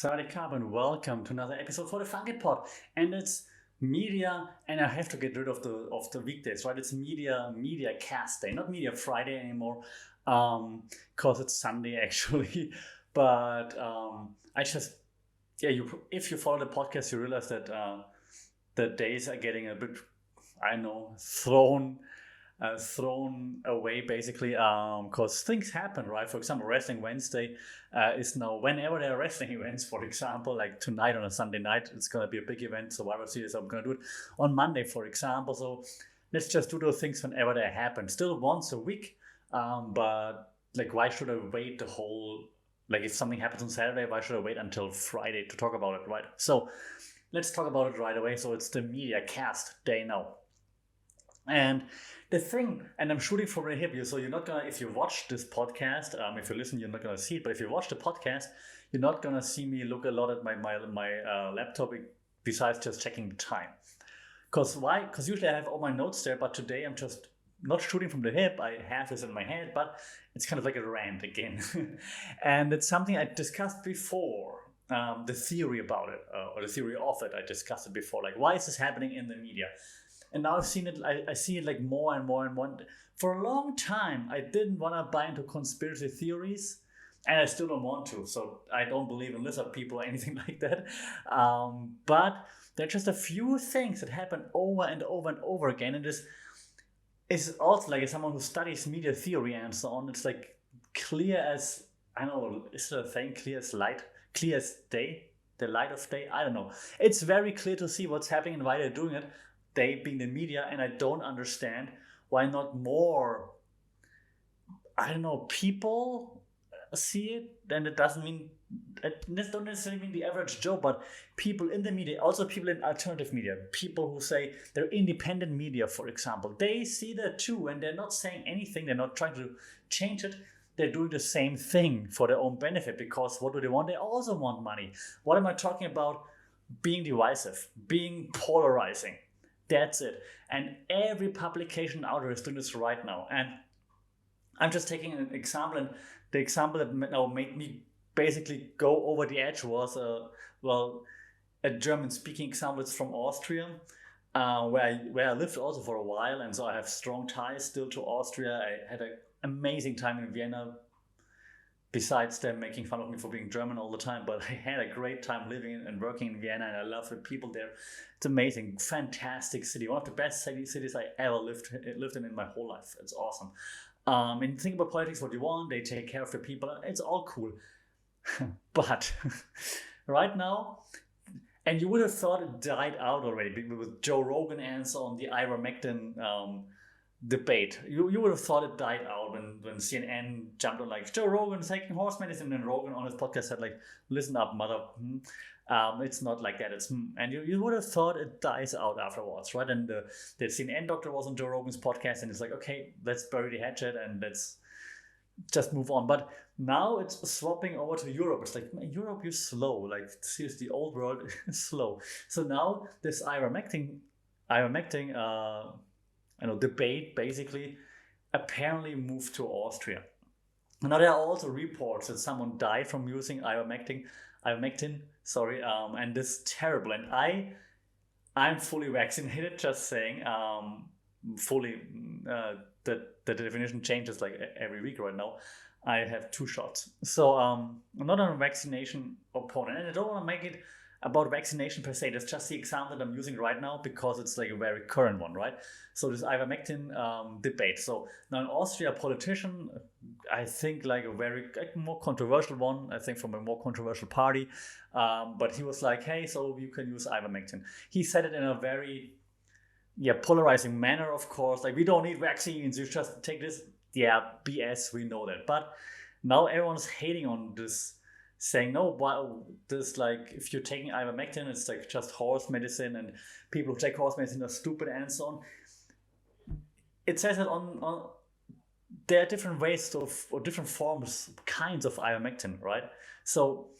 Sawadee and welcome to another episode for the Funky Pod. And it's media, and I have to get rid of the weekdays, right? It's media cast day, not media Friday anymore, because it's Sunday actually. But I just if you follow the podcast, you realize that the days are getting a bit, I don't know, thrown away basically because things happen, right? For example, Wrestling Wednesday is now whenever there are wrestling events. For example, like tonight on a Sunday night, it's going to be a big event, Survivor Series. I'm going to do it on Monday, for example. So let's just do those things whenever they happen. Still once a week, but like, why should I wait the whole, like, if something happens on Saturday, why should I wait until Friday to talk about it, right? So let's talk about it right away. So it's the media cast day now. And the thing, and I'm shooting from the hip, so you're not gonna, if you watch this podcast, if you listen, you're not gonna see it, but if you watch the podcast, you're not gonna see me look a lot at my laptop besides just checking the time. Because why? Because usually I have all my notes there, but today I'm just not shooting from the hip. I have this in my head, but it's kind of like a rant again. And it's something I discussed before. The theory about it, or the theory of it, I discussed it before. Like, why is this happening in the media? And now I've seen it, I see it like more and more and more. For a long time, I didn't want to buy into conspiracy theories, and I still don't want to. So I don't believe in lizard people or anything like that. But there are just a few things that happen over and over and over again. And this is also, like, as someone who studies media theory and so on, it's like clear as, I don't know, is it a thing, clear as light, clear as day, the light of day? I don't know. It's very clear to see what's happening and why they're doing it, they being the media, and I don't understand why not more, I don't know, people see it. And it doesn't mean, it don't necessarily mean the average Joe, but people in the media, also people in alternative media, people who say they're independent media, for example, they see that too, and they're not saying anything, they're not trying to change it. They're doing the same thing for their own benefit, because what do they want? They also want money. What am I talking about? Being divisive, being polarizing. That's it. And every publication out there is doing this right now. And I'm just taking an example, and the example that now made me basically go over the edge was, a German-speaking example. It's from Austria, where I lived also for a while, and so I have strong ties still to Austria. I had an amazing time in Vienna, besides them making fun of me for being German all the time. But I had a great time living and working in Vienna, and I love the people there. It's amazing, fantastic city, one of the best cities I ever lived in my whole life. It's awesome. And think about politics, what you want, they take care of the people, it's all cool. But right now, and you would have thought it died out already with Joe Rogan and so on, the ivermectin debate. You would have thought it died out when CNN jumped on, like, Joe Rogan taking horse medicine, and Rogan on his podcast said, like, listen up, mother. It's not like that. It's and you would have thought it dies out afterwards, right? And the CNN doctor was on Joe Rogan's podcast, and it's like, okay, let's bury the hatchet and let's just move on. But now it's swapping over to Europe. It's like, man, Europe, you're slow. Like, seriously, the old world is slow. So now this ivermectin debate basically apparently moved to Austria. Now there are also reports that someone died from using ivermectin, and this is terrible. And I'm fully vaccinated, just saying, fully, that the definition changes like every week right now. I have 2 shots. So I'm not a vaccination opponent, and I don't want to make it about vaccination per se. That's just the example that I'm using right now because it's like a very current one, right? So this ivermectin debate. So now in Austria, a politician, I think like a very more controversial one, I think from a more controversial party, but he was like, hey, so you can use ivermectin. He said it in a very polarizing manner, of course. Like, we don't need vaccines, you just take this. Yeah, BS, we know that. But now everyone's hating on this, saying, no, wow, this, like, if you're taking ivermectin, it's like just horse medicine, and people who take horse medicine are stupid and so on. It says that on there are different ways or different forms, kinds of ivermectin, right? So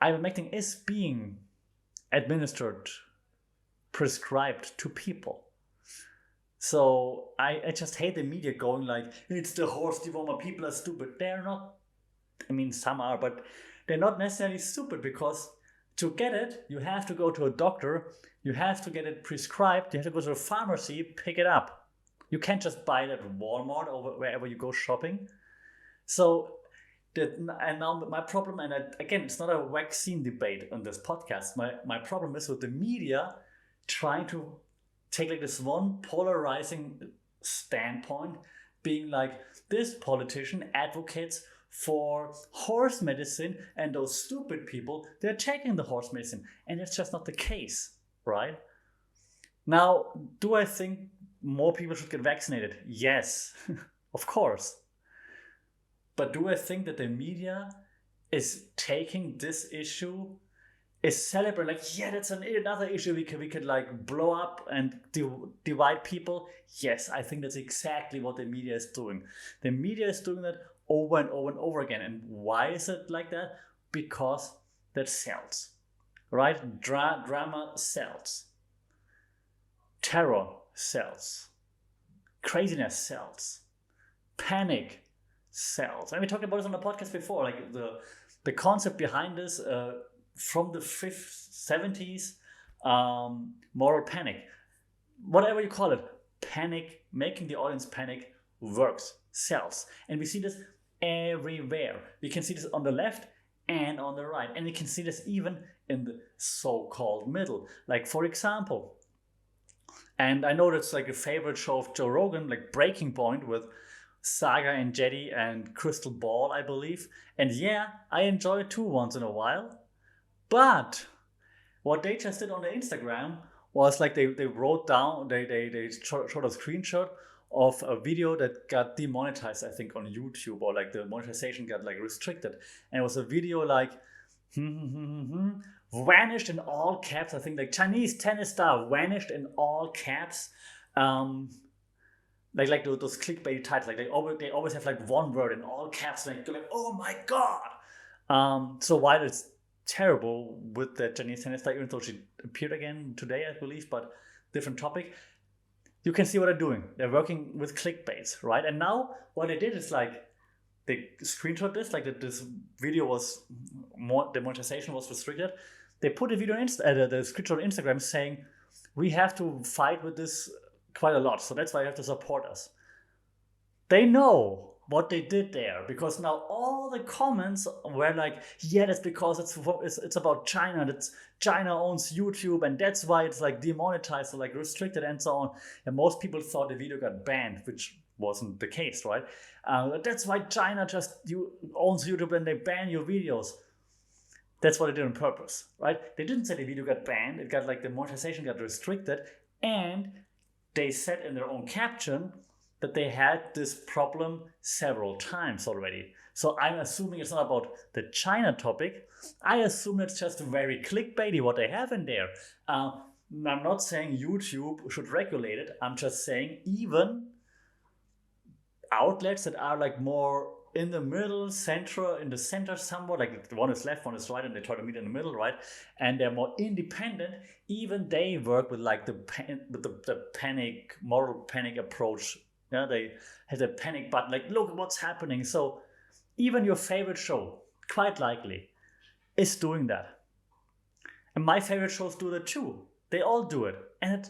ivermectin is being administered, prescribed to people. So I just hate the media going like, it's the horse dewormer, people are stupid. They're not, I mean, some are, but they're not necessarily stupid, because To get it, you have to go to a doctor, you have to get it prescribed, you have to go to a pharmacy, pick it up. You can't just buy it at Walmart or wherever you go shopping. So, and now my problem, and again, it's not a vaccine debate on this podcast. My problem is with the media trying to take like this one polarizing standpoint, being like, this politician advocates for horse medicine, and those stupid people, they're taking the horse medicine. And it's just not the case, right? Now, do I think more people should get vaccinated? Yes, of course. But do I think that the media is taking this issue, is celebrating, like, yeah, that's another issue we could like blow up and divide people? Yes, I think that's exactly what the media is doing. The media is doing that over and over and over again. And why is it like that? Because that sells, right? Drama sells. Terror sells. Craziness sells. Panic sells. And we talked about this on the podcast before, like the concept behind this from the 70s, moral panic, whatever you call it, panic, making the audience panic works, sells. And we see this everywhere. We can see this on the left and on the right. And we can see this even in the so-called middle. Like, for example, and I know that's like a favorite show of Joe Rogan, like Breaking Point with Saga and Jetty and Crystal Ball, I believe. And yeah, I enjoy it too once in a while. But what they just did on their Instagram was like they wrote down, they showed a screenshot of a video that got demonetized, I think, on YouTube, or like the monetization got like restricted. And it was a video like, vanished in all caps. I think like Chinese tennis star vanished in all caps. Like those clickbait titles, like they always have like one word in all caps, like you're like, oh my god. So while it's terrible with the Chinese tennis star, even though she appeared again today, I believe, but different topic, you can see what they're doing. They're working with clickbaits, right? And now what they did is like they screenshot this, like this video was the monetization was restricted. They put a video on the screenshot on Instagram saying, we have to fight with this quite a lot, so that's why you have to support us. They know what they did there, because now all the comments were like, yeah, that's because it's about China, that's China owns YouTube, and that's why it's like demonetized or like restricted and so on. And most people thought the video got banned, which wasn't the case, right? That's why China just owns YouTube and they ban your videos. That's what they did on purpose, right? They didn't say the video got banned, it got like the monetization got restricted, and they said in their own caption that they had this problem several times already. So I'm assuming it's not about the China topic. I assume it's just very clickbaity what they have in there. I'm not saying YouTube should regulate it. I'm just saying even outlets that are like more in the middle, in the center somewhat, like one is left, one is right, and they try to meet in the middle, right? And they're more independent. Even they work with like the panic, moral panic approach. Yeah, they have a panic button, like, look what's happening. So even your favorite show, quite likely, is doing that. And my favorite shows do that too. They all do it. And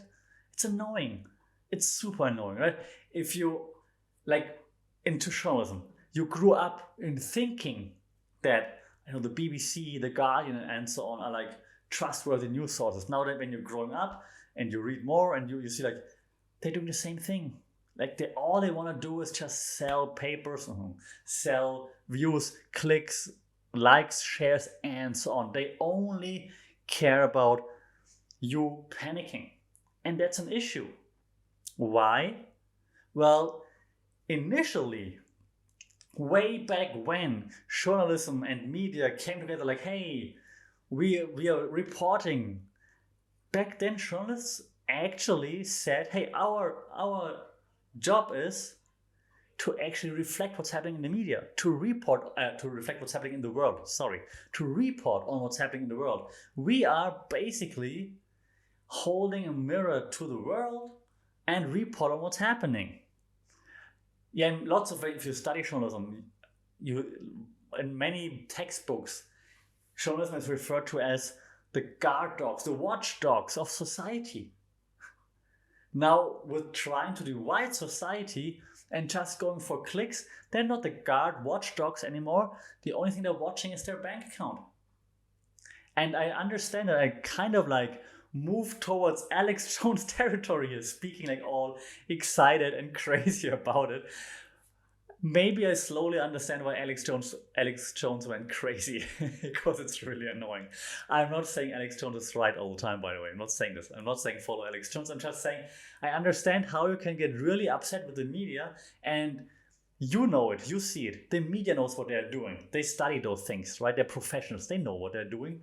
it's annoying. It's super annoying, right? If you, like, into journalism, you grew up in thinking that, you know, the BBC, the Guardian, and so on are like trustworthy news sources. Now that when you're growing up and you read more and you see like they're doing the same thing. Like all they want to do is just sell papers, sell views, clicks, likes, shares, and so on. They only care about you panicking. And that's an issue. Why? Well, initially, way back when journalism and media came together, like, hey, we are reporting. Back then, journalists actually said, hey, our job is to actually reflect what's happening in the media, to reflect what's happening in the world, to report on what's happening in the world. We are basically holding a mirror to the world and report on what's happening. Yeah, and lots of, if you study journalism, in many textbooks, journalism is referred to as the guard dogs, the watchdogs of society. Now, with trying to divide society and just going for clicks, they're not the guard watchdogs anymore. The only thing they're watching is their bank account. And I understand that I kind of like move towards Alex Jones territory here, speaking like all excited and crazy about it. Maybe I slowly understand why Alex Jones went crazy, because it's really annoying. I'm not saying Alex Jones is right all the time, by the way. I'm not saying this. I'm not saying follow Alex Jones. I'm just saying I understand how you can get really upset with the media, and you know it, you see it. The media knows what they're doing. They study those things, right? They're professionals. They know what they're doing.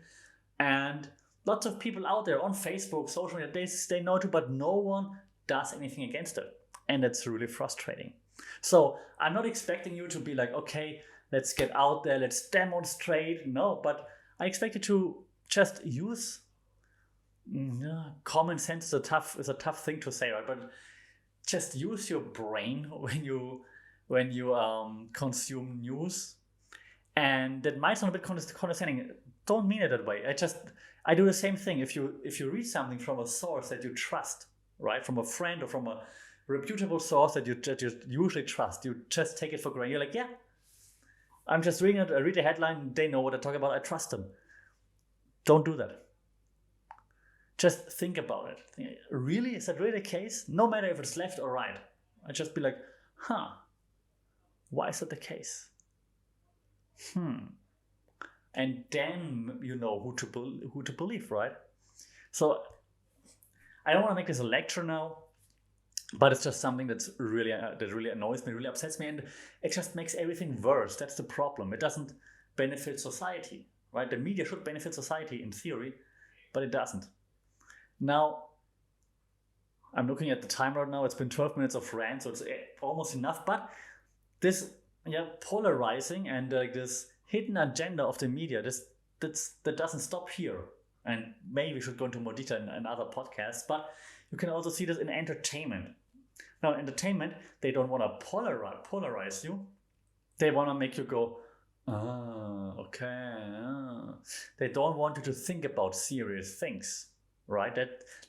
And lots of people out there on Facebook, social media, they know too, but no one does anything against it. And it's really frustrating. So I'm not expecting you to be like, okay, let's get out there, let's demonstrate. No, but I expect you to just use common sense is a tough thing to say, right? But just use your brain when you consume news. And that might sound a bit condescending. Don't mean it that way. I do the same thing. If you read something from a source that you trust, right, from a friend or from a reputable source that you usually trust, you just take it for granted. You're like, yeah, I'm just reading it. I read the headline. They know what they're talking about. I trust them. Don't do that. Just think about it. Really? Is that really the case? No matter if it's left or right. I'd just be like, why is that the case? And then you know who to believe, right? So I don't want to make this a lecture now, but it's just something that really annoys me, really upsets me, and it just makes everything worse. That's the problem. It doesn't benefit society, right? The media should benefit society in theory, but it doesn't. Now, I'm looking at the time right now. It's been 12 minutes of rant, so it's almost enough. But this, polarizing and this hidden agenda of the media, that doesn't stop here. And maybe we should go into more detail in other podcasts. But you can also see this in entertainment. Now, in entertainment, they don't want to polarize you. They want to make you go, okay. They don't want you to think about serious things, right?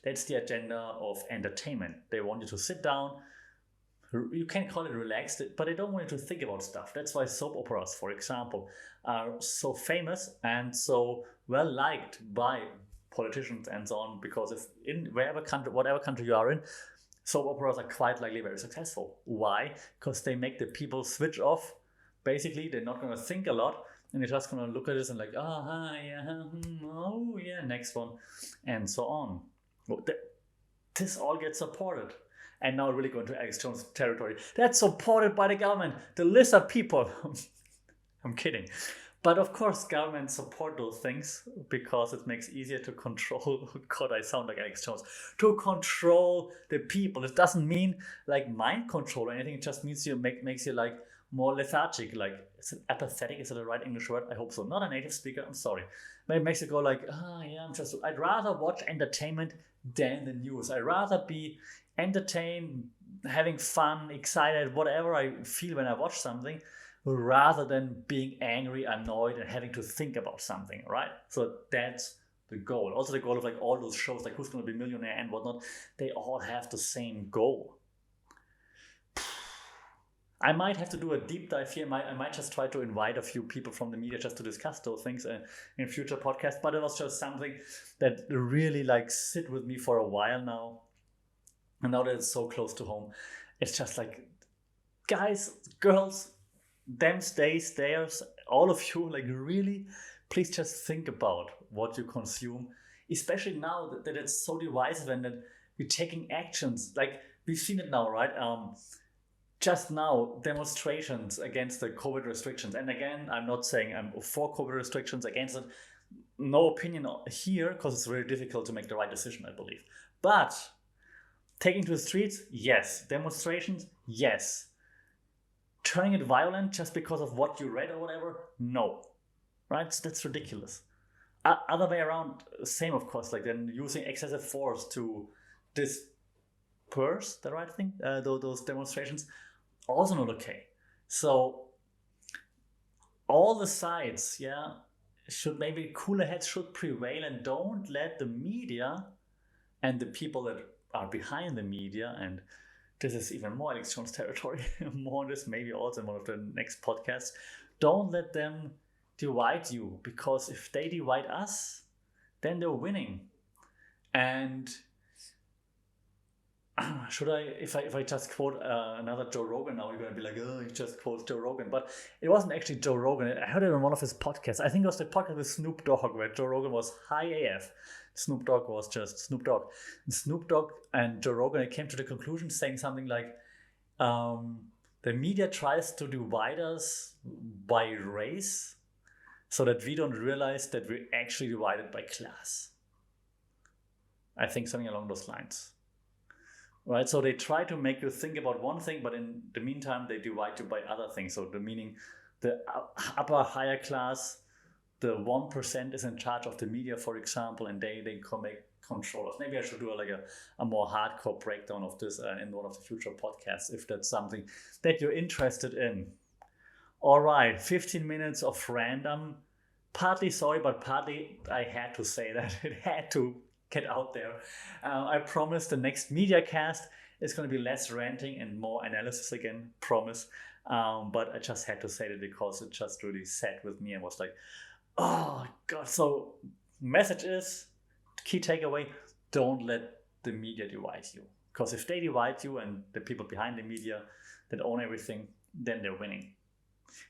That's the agenda of entertainment. They want you to sit down. You can call it relaxed, but they don't want you to think about stuff. That's why soap operas, for example, are so famous and so well liked by politicians and so on, because if in whatever country you are in, soap operas are quite likely very successful. Why? Because they make the people switch off. Basically, they're not going to think a lot, and they're just going to look at this and like, next one, and so on. This all gets supported. And now really going to Alex Jones territory. That's supported by the government, the lizard people. I'm kidding. But of course, governments support those things because it makes it easier to control. God, I sound like Alex Jones. To control the people. It doesn't mean like mind control or anything. It just means makes you like more lethargic. Like, is it apathetic? Is it the right English word? I hope so. Not a native speaker. I'm sorry. But it makes you go like, I'd rather watch entertainment than the news. I'd rather be entertained, having fun, excited, whatever I feel when I watch something, rather than being angry, annoyed, and having to think about something, right? So that's the goal. Also the goal of like all those shows, like Who's Gonna Be Millionaire and whatnot, they all have the same goal. I might have to do a deep dive here. I might just try to invite a few people from the media just to discuss those things in future podcasts. But it was just something that really like sit with me for a while now. And now that it's so close to home, it's just like, guys, girls, them stays, theirs, all of you, like really, please just think about what you consume, especially now that it's so divisive and that we're taking actions. Like we've seen it now, right? Just now, demonstrations against the COVID restrictions. And again, I'm not saying I'm for COVID restrictions, against it. No opinion here, because it's very difficult to make the right decision, I believe. But taking to the streets, yes. Demonstrations, yes. Turning it violent just because of what you read or whatever, no. Right? That's ridiculous. Other way around, same of course, like then using excessive force to disperse, the right thing, those demonstrations, also not okay. So all the sides, should maybe cooler heads should prevail, and don't let the media and the people that are behind the media, and this is even more Alex Jones territory, more on this maybe also in one of the next podcasts, don't let them divide you, because if they divide us, then they're winning. And should I, if I just quote another Joe Rogan now, you're going to be like, oh, he just quotes Joe Rogan. But it wasn't actually Joe Rogan. I heard it on one of his podcasts. I think it was the podcast with Snoop Dogg, where Joe Rogan was high AF. Snoop Dogg was just Snoop Dogg. And Snoop Dogg and Joe Rogan came to the conclusion saying something like, the media tries to divide us by race so that we don't realize that we're actually divided by class. I think something along those lines. Right, so they try to make you think about one thing, but in the meantime, they divide you by other things. So the meaning, the upper higher class, the 1% is in charge of the media, for example, and they can make controllers. Maybe I should do a more hardcore breakdown of this in one of the future podcasts, if that's something that you're interested in. All right, 15 minutes of random. Partly sorry, but partly I had to say that. It had to get out there. I promise the next media cast is going to be less ranting and more analysis again, promise. But I just had to say that because it just really sat with me and was like, oh God. So message is, key takeaway, don't let the media divide you. Because if they divide you and the people behind the media that own everything, then they're winning.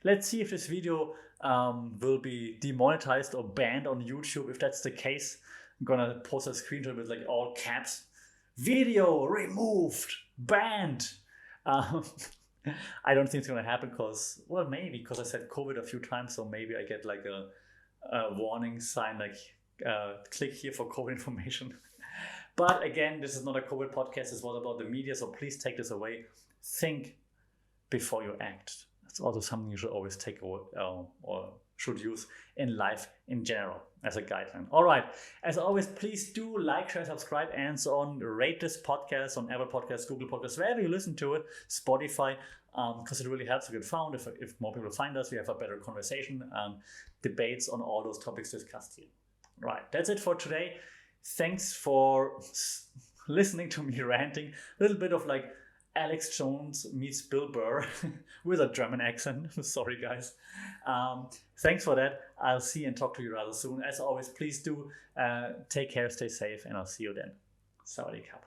Let's see if this video will be demonetized or banned on YouTube. If that's the case, I'm gonna post a screenshot with like all caps. Video removed, banned. I don't think it's gonna happen because, well, maybe because I said COVID a few times, so maybe I get like a warning sign like click here for COVID information. But again, this is not a COVID podcast. It's all about the media, so please take this away. Think before you act. That's also something you should always take away, or should use in life in general as a guideline. All right. As always, please do like, share, subscribe, and so on. Rate this podcast on Apple Podcasts, Google Podcasts, wherever you listen to it, Spotify, because it really helps to get found. If more people find us, we have a better conversation and debates on all those topics discussed here. Right. That's it for today. Thanks for listening to me ranting. A little bit of like Alex Jones meets Bill Burr with a German accent. Sorry, guys. Thanks for that. I'll see and talk to you rather soon. As always, please do take care, stay safe, and I'll see you then. Sawadee Krap.